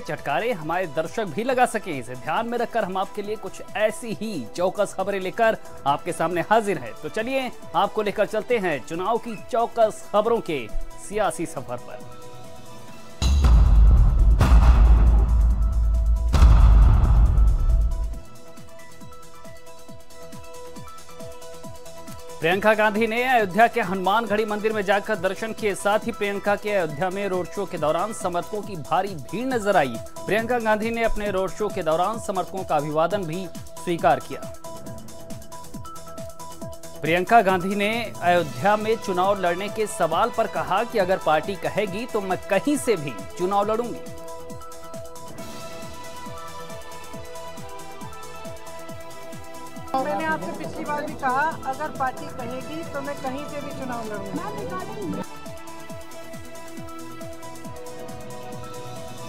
चटकारे हमारे दर्शक भी लगा सकें, इसे ध्यान में रखकर हम आपके लिए कुछ ऐसी ही चौकस खबरें लेकर आपके सामने हाजिर हैं। तो चलिए आपको लेकर चलते हैं चुनाव की चौकस खबरों के सियासी सफर पर। प्रियंका गांधी ने अयोध्या के हनुमानगढ़ी मंदिर में जाकर दर्शन किए। साथ ही प्रियंका के अयोध्या में रोड शो के दौरान समर्थकों की भारी भीड़ नजर आई। प्रियंका गांधी ने अपने रोड शो के दौरान समर्थकों का अभिवादन भी स्वीकार किया। प्रियंका गांधी ने अयोध्या में चुनाव लड़ने के सवाल पर कहा कि अगर पार्टी कहेगी तो मैं कहीं से भी चुनाव लड़ूंगी। मैंने आपसे पिछली बार भी कहा, अगर पार्टी कहेगी तो मैं कहीं से भी चुनाव लड़ूंगा।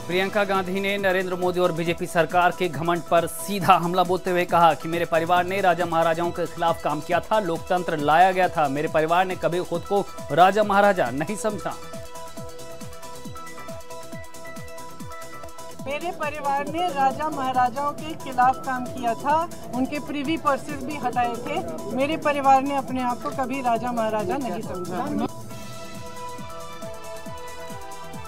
प्रियंका गांधी ने नरेंद्र मोदी और बीजेपी सरकार के घमंड पर सीधा हमला बोलते हुए कहा कि मेरे परिवार ने राजा महाराजाओं के खिलाफ काम किया था, लोकतंत्र लाया गया था, मेरे परिवार ने कभी खुद को राजा महाराजा नहीं समझा। मेरे परिवार ने राजा महाराजाओं के खिलाफ काम किया था, उनके प्रिवी पर्सेस भी हटाए थे। मेरे परिवार ने अपने आप को कभी राजा महाराजा नहीं समझा।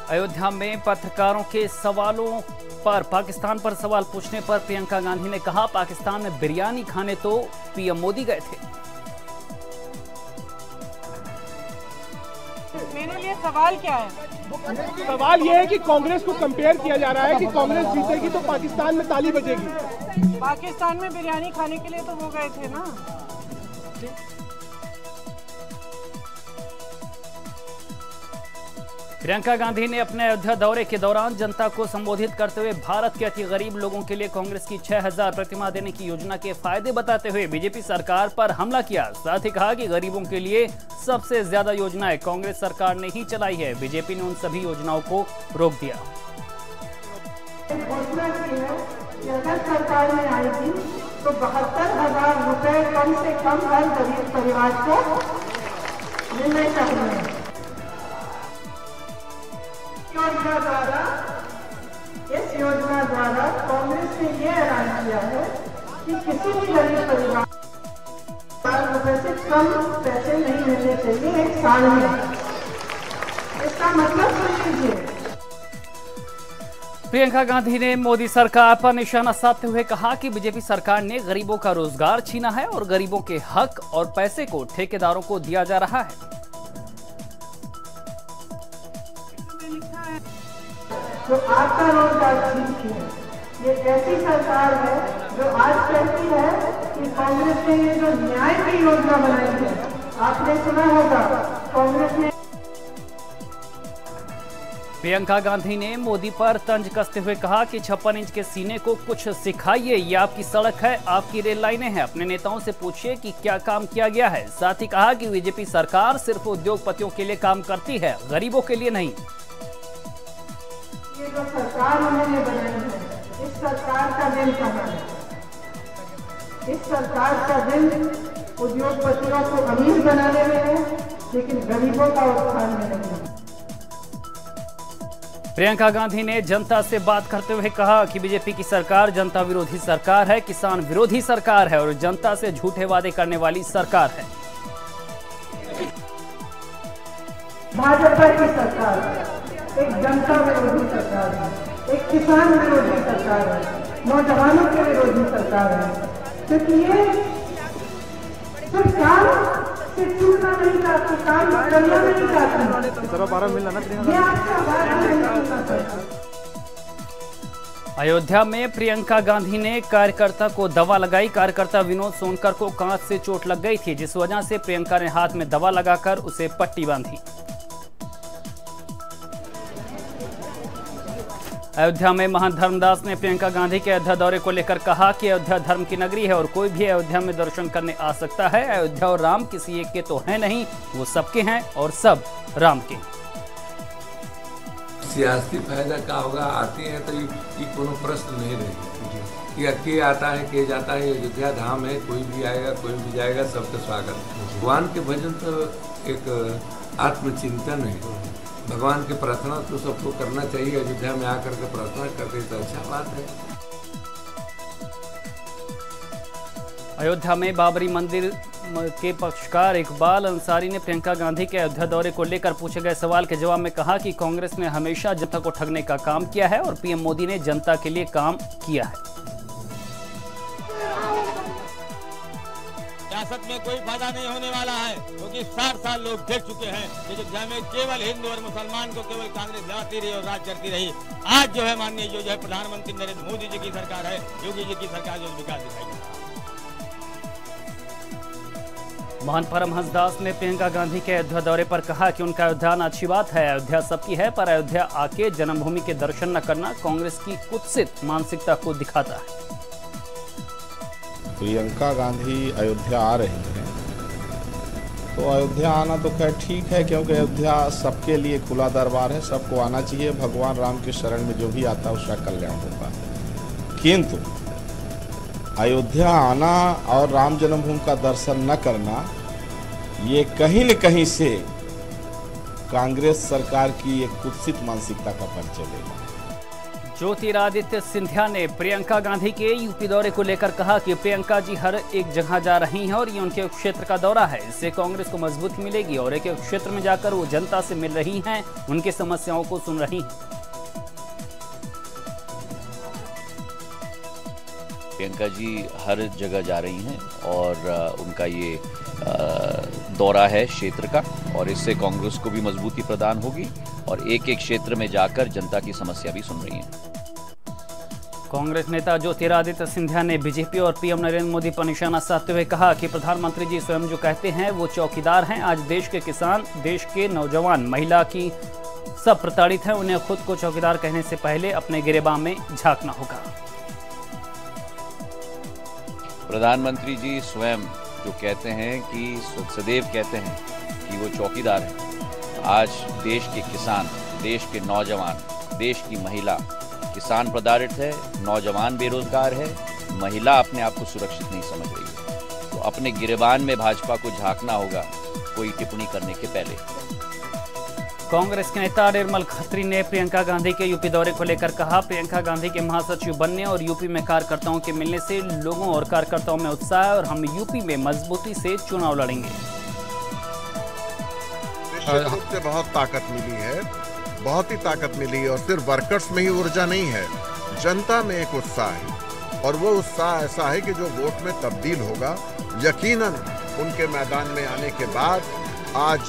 अयोध्या में पत्रकारों के सवालों पर पाकिस्तान पर सवाल पूछने पर प्रियंका गांधी ने कहा, पाकिस्तान में बिरयानी खाने तो पीएम मोदी गए थे। मेरे लिए सवाल क्या है? सवाल ये है कि कांग्रेस को कंपेयर किया जा रहा है कि कांग्रेस जीतेगी तो पाकिस्तान में ताली बजेगी। पाकिस्तान में बिरयानी खाने के लिए तो वो गए थे ना। प्रियंका गांधी ने अपने अयोध्या दौरे के दौरान जनता को संबोधित करते हुए भारत के अति गरीब लोगों के लिए कांग्रेस की 6000 प्रतिमाह देने की योजना के फायदे बताते हुए बीजेपी सरकार पर हमला किया। साथ ही कहा कि गरीबों के लिए सबसे ज्यादा योजनाएं कांग्रेस सरकार ने ही चलाई है, बीजेपी ने उन सभी योजनाओं को रोक दिया। घोषणा की है कि अगर सरकार में आएगी तो 72,000 रुपए कम से कम हर गरीब परिवार को मिलने चाहिए। इस योजना द्वारा कांग्रेस ने यह ऐलान किया है कि किसी भी गरीब परिवार को रुपए से कम पैसे नहीं मिलने चाहिए एक साल में। इसका मतलब सुन लीजिए। प्रियंका गांधी ने मोदी सरकार पर निशाना साधते हुए कहा कि बीजेपी सरकार ने गरीबों का रोजगार छीना है और गरीबों के हक और पैसे को ठेकेदारों को दिया जा रहा है। जो आपका रोजगार छीनती है, ये ऐसी सरकार है जो आज कहती है कि कांग्रेस ने ये जो न्याय की योजना बनाई है, आपने सुना होगा कांग्रेस ने। प्रियंका गांधी ने मोदी पर तंज कसते हुए कहा कि 56 इंच के सीने को कुछ सिखाइए, ये आपकी सड़क है, आपकी रेल लाइनें हैं, अपने नेताओं से पूछिए कि क्या काम किया गया है। साथ ही कहा कि बीजेपी सरकार सिर्फ उद्योगपतियों के लिए काम करती है, गरीबों के लिए नहीं। ये जो सरकार उन्होंने बनाई है, इस सरकार का दिल कहाँ है? इस सरकार का दिल उद्योगपतियों को अमीर बनाने में है, लेकिन गरीबों का उत्थान में नहीं। प्रियंका गांधी ने जनता से बात करते हुए कहा कि बीजेपी की सरकार जनता विरोधी सरकार है, किसान विरोधी सरकार है और जनता से झूठे वादे करने वाली सरकार है। भाजपा की सरकार है, एक जनता विरोधी सरकार है, एक किसान विरोधी सरकार है, नौजवानों के विरोधी सरकार है। क्योंकि ये सिर्फ काम से छूटना नहीं चाहते, काम करना नहीं चाहते। ये आपका बात नहीं चाहता। अयोध्या में प्रियंका गांधी ने कार्यकर्ता को दवा लगाई। कार्यकर्ता विनोद सोनकर को कांच से चोट लग गई थी, जिस वजह से प्रियंका ने हाथ में दवा लगाकर उसे पट्टी बांधी। अयोध्या में महंत धर्मदास ने प्रियंका गांधी के अयोध्या दौरे को लेकर कहा कि अयोध्या धर्म की नगरी है और कोई भी अयोध्या में दर्शन करने आ सकता है। अयोध्या और राम किसी एक के तो है नहीं, वो सबके हैं और सब राम के। सियासी फायदा का होगा, आते हैं तो ये कोनो प्रश्न नहीं रहेगा। या के आता है के जाता है, अयोध्या धाम है, कोई भी आएगा कोई भी जाएगा, सबका स्वागत। भगवान के भजन तो एक आत्मचिंतन है, भगवान की प्रार्थना तो सबको करना चाहिए। अयोध्या में आकर के प्रार्थना करते तो अच्छा बात है। अयोध्या में बाबरी मंदिर के पक्षकार इकबाल अंसारी ने प्रियंका गांधी के अयोध्या दौरे को लेकर पूछे गए सवाल के जवाब में कहा कि कांग्रेस ने हमेशा जनता को ठगने का काम किया है और पीएम मोदी ने जनता के लिए काम किया है। सियासत में कोई फायदा नहीं होने वाला है, क्योंकि 60 साल लोग देख चुके हैं कि अयोध्या में केवल हिंदू और मुसलमान को केवल कांग्रेस लाती रही और राज करती रही। आज जो है माननीय जो है प्रधानमंत्री नरेंद्र मोदी जी की सरकार है, योगी जी की सरकार जो विकास दिखाई। महान परमहंस दास ने प्रियंका गांधी के अयोध्या दौरे पर कहा कि उनका अयोध्या आना अच्छी बात है, अयोध्या सबकी है, पर अयोध्या आके जन्मभूमि के दर्शन न करना कांग्रेस की कुत्सित मानसिकता को दिखाता है। प्रियंका गांधी अयोध्या आ रही हैं तो अयोध्या आना तो खैर ठीक है, क्योंकि अयोध्या सबके लिए खुला दरबार है, सबको आना चाहिए। भगवान राम के शरण में जो भी आता है उसका कल्याण होता है। किंतु अयोध्या आना और राम जन्मभूमि का दर्शन न करना, ये कहीं न कहीं से कांग्रेस सरकार की एक कुत्सित मानसिकता का परिचय देगा। ज्योतिरादित्य सिंधिया ने प्रियंका गांधी के यूपी दौरे को लेकर कहा कि प्रियंका जी हर एक जगह जा रही हैं और ये उनके क्षेत्र का दौरा है, इससे कांग्रेस को मजबूती मिलेगी और एक क्षेत्र में जाकर वो जनता से मिल रही हैं, उनकी समस्याओं को सुन रही हैं। प्रियंका जी हर जगह जा रही हैं और उनका ये दौरा है क्षेत्र का, और इससे कांग्रेस को भी मजबूती प्रदान होगी और एक एक क्षेत्र में जाकर जनता की समस्या भी सुन रही हैं। कांग्रेस नेता ज्योतिरादित्य सिंधिया ने बीजेपी और पीएम नरेंद्र मोदी पर निशाना साधते हुए कहा कि प्रधानमंत्री जी स्वयं जो कहते हैं वो चौकीदार हैं। आज देश के किसान, देश के नौजवान, महिला की सब प्रताड़ित हैं। उन्हें खुद को चौकीदार कहने से पहले अपने गिरेबान में झांकना होगा। प्रधानमंत्री जी स्वयं जो कहते हैं कि सदैव कहते हैं कि वो चौकीदार हैं। आज देश के किसान, देश के नौजवान, देश की महिला, किसान प्रताड़ित है, नौजवान बेरोजगार है, महिला अपने आप को सुरक्षित नहीं समझ रही है, तो अपने गिरेबान में भाजपा को झांकना होगा कोई टिप्पणी करने के पहले। कांग्रेस के नेता निर्मल खत्री ने प्रियंका गांधी के यूपी दौरे को लेकर कहा, प्रियंका गांधी के महासचिव बनने और यूपी में कार्यकर्ताओं के मिलने से लोगों और कार्यकर्ताओं में उत्साह है और हम यूपी में मजबूती से चुनाव लड़ेंगे। निश्चित रूप से बहुत ताकत मिली है, बहुत ही ताकत मिली, और सिर्फ वर्कर्स में ही ऊर्जा नहीं है, जनता में एक उत्साह है, और वो उत्साह ऐसा है कि जो वोट में तब्दील होगा, यकीनन उनके मैदान में आने के बाद आज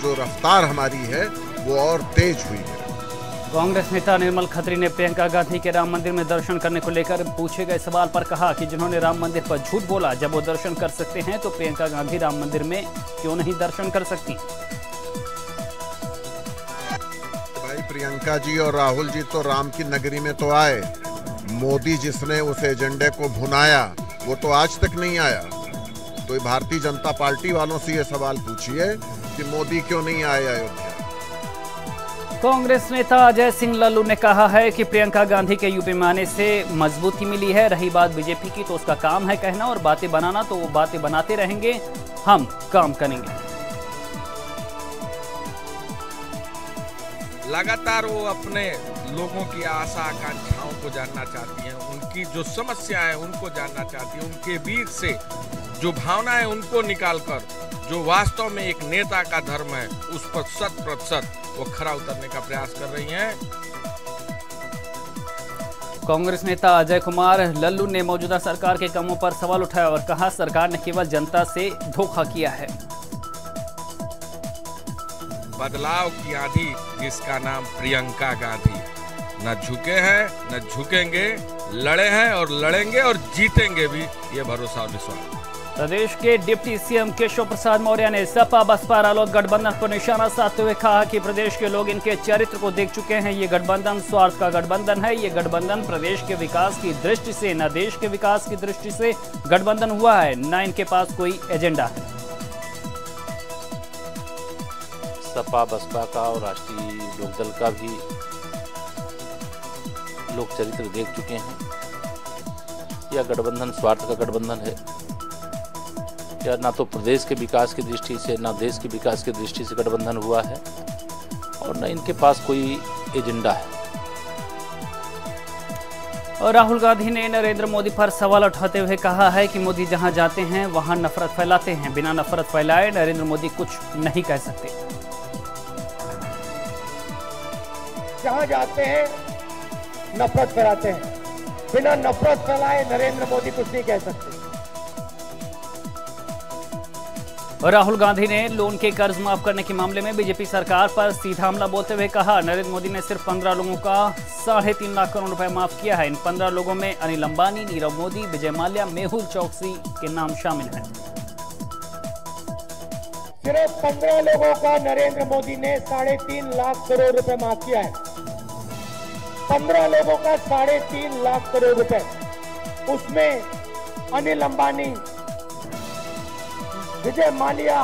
जो रफ्तार हमारी है वो और तेज हुई है। कांग्रेस नेता निर्मल खत्री ने प्रियंका गांधी के राम मंदिर में दर्शन करने को लेकर पूछे गए सवाल पर कहा कि जिन्होंने राम मंदिर पर झूठ बोला, जब वो दर्शन कर सकते हैं तो प्रियंका गांधी राम मंदिर में क्यों नहीं दर्शन कर सकती। भाई प्रियंका जी और राहुल जी तो राम की नगरी में तो आए, मोदी जिसने उस एजेंडे को भुनाया वो तो आज तक नहीं आया। तो भारतीय जनता पार्टी वालों से ये सवाल पूछिए कि मोदी क्यों नहीं आए अयोध्या। कांग्रेस नेता अजय सिंह लल्लू ने कहा है कि प्रियंका गांधी के यूपी में आने से मजबूती मिली है। रही बात बीजेपी की तो उसका काम है कहना और बातें बनाना, तो वो बातें बनाते रहेंगे, हम काम करेंगे। लगातार वो अपने लोगों की आशा आकांक्षाओं को जानना चाहती हैं, उनकी जो समस्या है उनको जानना चाहती हैं, उनके बीच से जो भावना है उनको निकालकर जो वास्तव में एक नेता का धर्म है उस पर 100% वो खरा उतरने का प्रयास कर रही हैं। कांग्रेस नेता अजय कुमार लल्लू ने मौजूदा सरकार के कामों पर सवाल उठाया और कहा, सरकार ने केवल जनता से धोखा किया है। बदलाव की आंधी जिसका नाम प्रियंका गांधी, न झुके हैं न झुकेंगे, लड़े हैं और लड़ेंगे और जीतेंगे भी, ये भरोसा और विश्वास। प्रदेश के डिप्टी सीएम केशव प्रसाद मौर्य ने सपा बसपा रालोद गठबंधन पर निशाना साधते हुए कहा कि प्रदेश के लोग इनके चरित्र को देख चुके हैं। ये गठबंधन स्वार्थ का गठबंधन है। ये गठबंधन प्रदेश के विकास की दृष्टि से, न देश के विकास की दृष्टि से गठबंधन हुआ है, न इनके पास कोई एजेंडा है। सपा बसपा का और राष्ट्रीय लोकदल का भी लोग चरित्र देख चुके हैं। यह गठबंधन स्वार्थ का गठबंधन है, या ना तो प्रदेश के विकास की दृष्टि से, ना देश के विकास की दृष्टि से गठबंधन हुआ है। और न इनके पास कोई एजेंडा है। और राहुल गांधी ने नरेंद्र मोदी पर सवाल उठाते हुए कहा है कि मोदी जहां जाते हैं वहां नफरत फैलाते हैं, बिना नफरत फैलाए नरेंद्र मोदी कुछ नहीं कह सकते। जहां जाते हैं नफरत फैलाते हैं, बिना नफरत फैलाए नरेंद्र मोदी कुछ नहीं कह सकते। और राहुल गांधी ने लोन के कर्ज माफ करने के मामले में बीजेपी सरकार पर सीधा हमला बोलते हुए कहा, नरेंद्र मोदी ने सिर्फ 15 लोगों का 3.5 लाख करोड़ रुपए माफ किया है। इन 15 लोगों में अनिल अंबानी, नीरव मोदी, विजय माल्या, मेहुल चौकसी के नाम शामिल हैं। सिर्फ 15 लोगों का नरेंद्र मोदी ने 3.5 लाख करोड़ रुपए माफ किया है। 15 लोगों का 3.5 लाख करोड़ रुपए, उसमें अनिल अंबानी, विजय माल्या,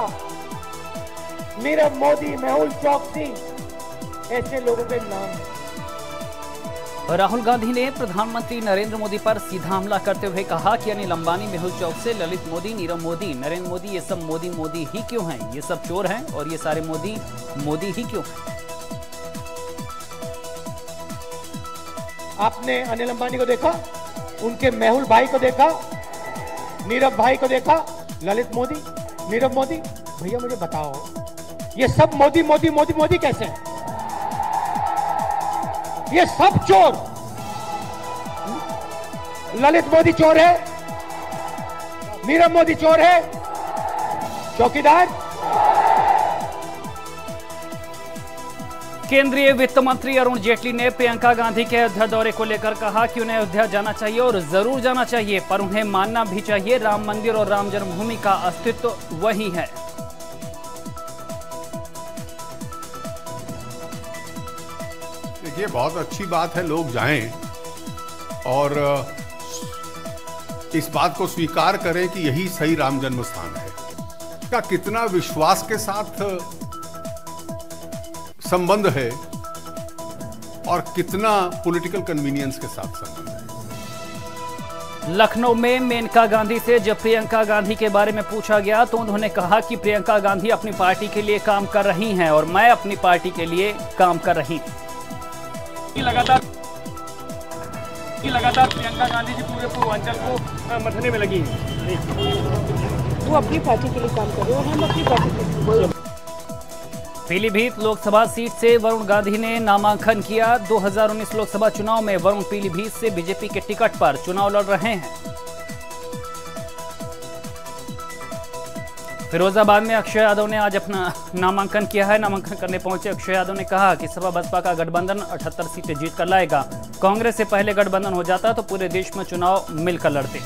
नीरव मोदी, मेहुल चौकसी, ऐसे लोगों के नाम हैं। राहुल गांधी ने प्रधानमंत्री नरेंद्र मोदी पर सीधा हमला करते हुए कहा कि अनिल अंबानी, मेहुल चौकसी, ललित मोदी, नीरव मोदी, नरेंद्र मोदी, ये सब मोदी मोदी ही क्यों हैं? ये सब चोर हैं और ये सारे मोदी मोदी ही क्यों हैं? आपने अनिल अंबानी को देखा, उनके मेहुल भाई को देखा, नीरव भाई को देखा, ललित मोदी, नीरव मोदी। भैया मुझे बताओ, ये सब मोदी मोदी मोदी मोदी कैसे हैं? ये सब चोर। ललित मोदी चोर है, नीरव मोदी चोर है, चौकीदार। केंद्रीय वित्त मंत्री अरुण जेटली ने प्रियंका गांधी के अयोध्या दौरे को लेकर कहा कि उन्हें अयोध्या जाना चाहिए और जरूर जाना चाहिए, पर उन्हें मानना भी चाहिए राम मंदिर और राम जन्मभूमि का अस्तित्व वही है। देखिए, बहुत अच्छी बात है लोग जाएं और इस बात को स्वीकार करें कि यही सही राम जन्म स्थान है। का कितना विश्वास के साथ संबंध है और कितना पॉलिटिकल कन्वीनियंस के साथ संबंध है। लखनऊ में मेनका गांधी से जब प्रियंका गांधी के बारे में पूछा गया तो उन्होंने कहा कि प्रियंका गांधी अपनी पार्टी के लिए काम कर रही हैं और मैं अपनी पार्टी के लिए काम कर रही हूं। लगातार प्रियंका गांधी जी पूरे पूर्वांचल को मथने में लगी है। वो अपनी पार्टी के लिए काम कर रहे हैं और हम अपनी पार्टी के लिए। पीलीभीत लोकसभा सीट से वरुण गांधी ने नामांकन किया। 2019 लोकसभा चुनाव में वरुण पीलीभीत से बीजेपी के टिकट पर चुनाव लड़ रहे हैं। फिरोजाबाद में अक्षय यादव ने आज अपना नामांकन किया है। नामांकन करने पहुंचे अक्षय यादव ने कहा कि सपा बसपा का गठबंधन 78 सीटें जीत कर लाएगा। कांग्रेस से पहले गठबंधन हो जाता तो पूरे देश में चुनाव मिलकर लड़ते।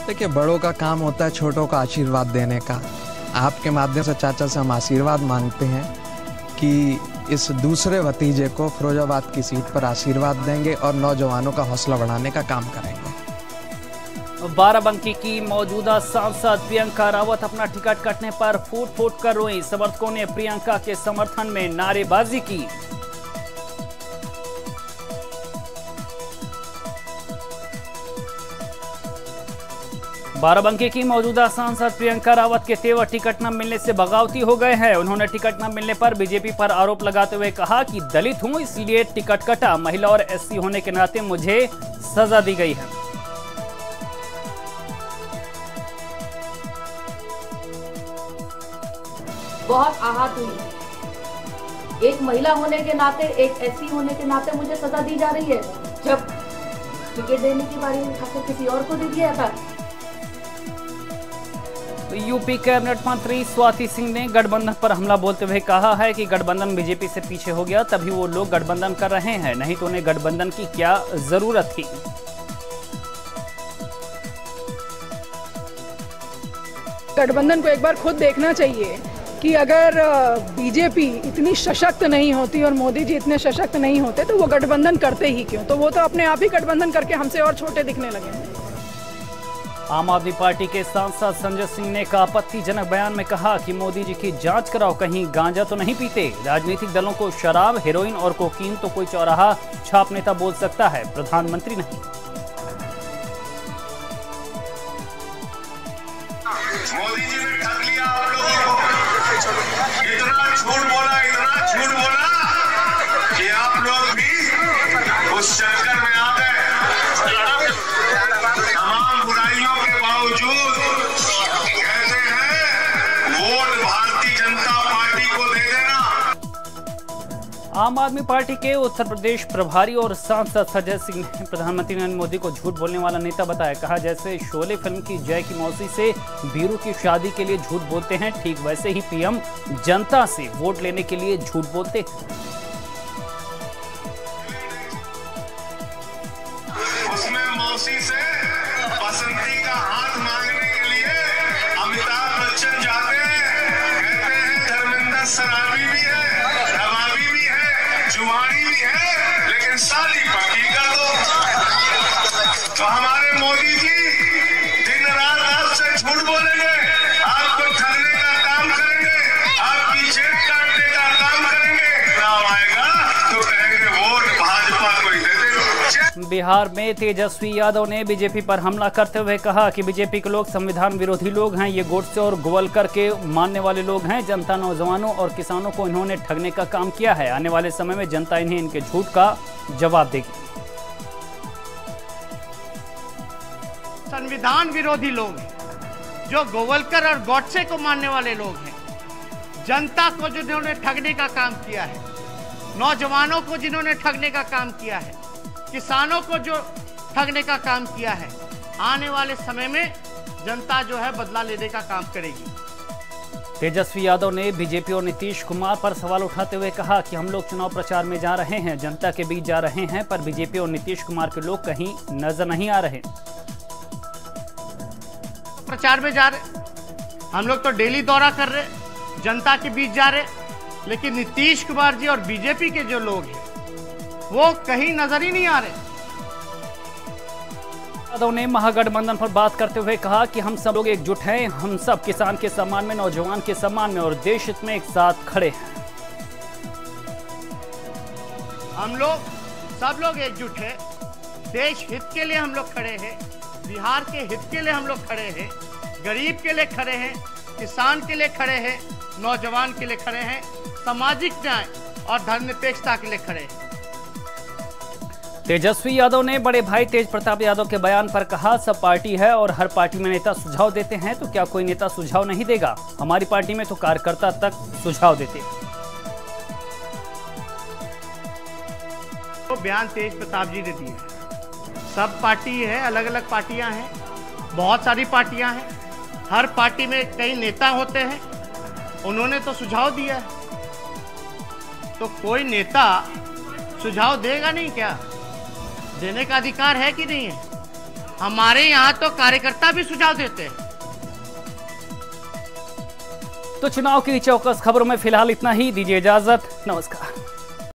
देखिए, बड़ों का काम होता है छोटों का आशीर्वाद देने का। आपके माध्यम से चाचा से हम आशीर्वाद मांगते हैं कि इस दूसरे भतीजे को फिरोजाबाद की सीट पर आशीर्वाद देंगे और नौजवानों का हौसला बढ़ाने का काम करेंगे। बाराबंकी की मौजूदा सांसद प्रियंका रावत अपना टिकट कटने पर फूट फूट कर रोई। समर्थकों ने प्रियंका के समर्थन में नारेबाजी की। बाराबंकी की मौजूदा सांसद प्रियंका रावत के तेवर टिकट न मिलने से बगावती हो गए हैं। उन्होंने टिकट न मिलने पर बीजेपी पर आरोप लगाते हुए कहा कि दलित हूं इसलिए टिकट कटा, महिला और एससी होने के नाते मुझे सजा दी गई है। बहुत आहत हुई। एक महिला होने के नाते, एक एससी होने के नाते मुझे सजा दी जा रही है, जब टिकट देने की बारी उठाकर किसी और को दे दिया था। यूपी कैबिनेट मंत्री स्वाति सिंह ने गठबंधन पर हमला बोलते हुए कहा है कि गठबंधन बीजेपी से पीछे हो गया, तभी वो लोग गठबंधन कर रहे हैं, नहीं तो उन्हें गठबंधन की क्या जरूरत थी। गठबंधन को एक बार खुद देखना चाहिए कि अगर बीजेपी इतनी सशक्त नहीं होती और मोदी जी इतने सशक्त नहीं होते तो वो गठबंधन करते ही क्यों? तो वो तो अपने आप ही गठबंधन करके हमसे और छोटे दिखने लगे। आम आदमी पार्टी के सांसद संजय सिंह ने एक आपत्तिजनक बयान में कहा कि मोदी जी की जांच कराओ, कहीं गांजा तो नहीं पीते। राजनीतिक दलों को शराब, हेरोइन और कोकीन तो कोई चौराहा छाप नेता बोल सकता है, प्रधानमंत्री नहीं। मोदी जी ने ठग लिया आप लोगों को। इतना झूठ बोला कि आप लोग भी उस चक्कर में आ गए। तमाम बुराइयों के बावजूद कहते हैं वोट भारतीय जनता पार्टी को दे देना। आम आदमी पार्टी के उत्तर प्रदेश प्रभारी और सांसद संजय सिंह ने प्रधानमंत्री नरेंद्र मोदी को झूठ बोलने वाला नेता बताया। कहा, जैसे शोले फिल्म की जय की मौसी से बीरू की शादी के लिए झूठ बोलते हैं, ठीक वैसे ही पीएम जनता से वोट लेने के लिए झूठ बोलते हैं। उसमें मौसी से बसंती का हाथ मांगने के लिए अमिताभ बच्चन जाते हैं, कहते हैं धर्मेंद्र शराबी भी है, रबाबी भी है, जुआरी भी है, लेकिन शादी पक्की कर दो। तो हमारे मोदी जी दिन रात आपसे झूठ बोलेंगे, आपको ठगने का काम करेंगे, आपकी जेब काटने का काम करेंगे। चुनाव आएगा तो कहेंगे वोट भाजपा को ही दे दे। बिहार में तेजस्वी यादव ने बीजेपी पर हमला करते हुए कहा कि बीजेपी के लोग संविधान विरोधी लोग हैं, ये गोडसे और गोवलकर के मानने वाले लोग हैं। जनता, नौजवानों और किसानों को इन्होंने ठगने का काम किया है। आने वाले समय में जनता इन्हें इनके झूठ का जवाब देगी। संविधान विरोधी लोग हैं, जो गोवलकर और गॉडसे को मानने वाले लोग हैं। जनता को जिन्होंने ठगने का काम किया है, नौजवानों को जिन्होंने ठगने का काम किया है, किसानों को जो ठगने का काम किया है, आने वाले समय में जनता जो है बदला लेने का काम करेगी। तेजस्वी यादव ने बीजेपी और नीतीश कुमार पर सवाल उठाते हुए कहा कि हम लोग चुनाव प्रचार में जा रहे हैं, जनता के बीच जा रहे हैं, पर बीजेपी और नीतीश कुमार के लोग कहीं नजर नहीं आ रहे। प्रचार में जा रहे, हम लोग तो डेली दौरा कर रहे, जनता के बीच जा रहे, लेकिन नीतीश कुमार जी और बीजेपी के जो लोग हैं वो कहीं नजर ही नहीं आ रहे। यादव ने महागठबंधन पर बात करते हुए कहा कि हम सब लोग एकजुट हैं, हम सब किसान के सम्मान में, नौजवान के सम्मान में और देश हित में एक साथ खड़े हैं। हम लोग सब लोग एकजुट हैं, देश हित के लिए हम लोग खड़े हैं, बिहार के हित के लिए हम लोग खड़े हैं, गरीब के लिए खड़े हैं, किसान के लिए खड़े हैं, नौजवान के लिए खड़े हैं, सामाजिक न्याय और धर्मनिरपेक्षता के लिए खड़े हैं। तेजस्वी यादव ने बड़े भाई तेज प्रताप यादव के बयान पर कहा, सब पार्टी है और हर पार्टी में नेता सुझाव देते हैं, तो क्या कोई नेता सुझाव नहीं देगा? हमारी पार्टी में तो कार्यकर्ता तक सुझाव देते हैं। तो बयान तेज प्रताप जी ने दिए, सब पार्टी है, अलग अलग पार्टियां हैं, बहुत सारी पार्टियां हैं, हर पार्टी में कई नेता होते हैं, उन्होंने तो सुझाव दिया है, तो कोई नेता सुझाव देगा नहीं क्या? देने का अधिकार है कि नहीं है? हमारे यहाँ तो कार्यकर्ता भी सुझाव देते हैं। तो चुनाव की चौकस खबरों में फिलहाल इतना ही, दीजिए इजाजत, नमस्कार।